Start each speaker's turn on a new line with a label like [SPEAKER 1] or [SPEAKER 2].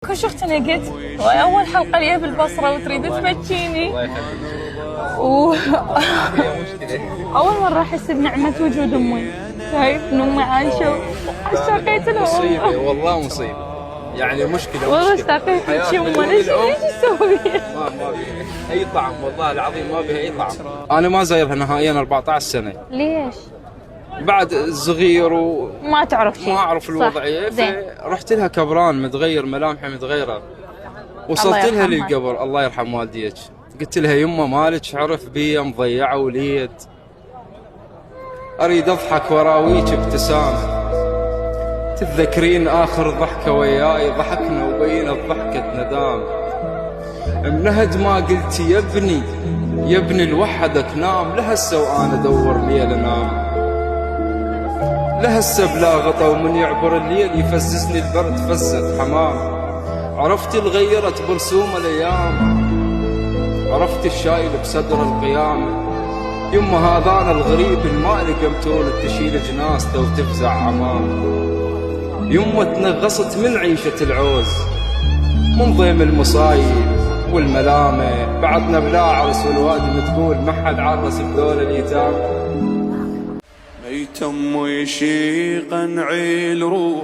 [SPEAKER 1] كل اختي قلت اول حلقه لي بالبصره وتريد تبكيني اول مره احس بنعمه وجود امي. شايف ان امي عايشه اشتقيت لها
[SPEAKER 2] مصيبه والله مصيبه. يعني مشكله
[SPEAKER 1] والله اشتقيت لك يمه. ليش تسوي؟
[SPEAKER 2] ما بيها اي طعم والله العظيم، ما بيها اي طعم. انا ما زايرها نهائيا 14 سنه.
[SPEAKER 1] ليش؟
[SPEAKER 2] بعد صغير
[SPEAKER 1] ما تعرف شيء،
[SPEAKER 2] ما اعرف الوضعيه، فرحت لها كبران متغير، ملامحي متغيره. وصلت لها للقبر، الله يرحم والديك، قلت لها يمه مالك عرف بي مضيعه وليد، اريد اضحك وراويك ابتسامه، تتذكرين اخر ضحكه وياي، ضحكنا وبينت ضحكه ندام. منهد ما قلتي يا ابني لوحدك نام، لهسه وانا ادور ليل انام، لهسه بلا غطا ومن يعبر الليل يفززني البرد فزة حمام. عرفتي الغيرت برسوم الايام، عرفتي الشايل بصدر القيامه. يما هذا انا الغريب الما لي قمتول تشيل جنازته وتفزع عمام. يما تنغصت من عيشه العوز، من ضيم المصايب والملامه، بعدنا بلا عرس والوادم تقول ما حد عرس بذول اليتام.
[SPEAKER 3] ميتم ويشيق نعيل روح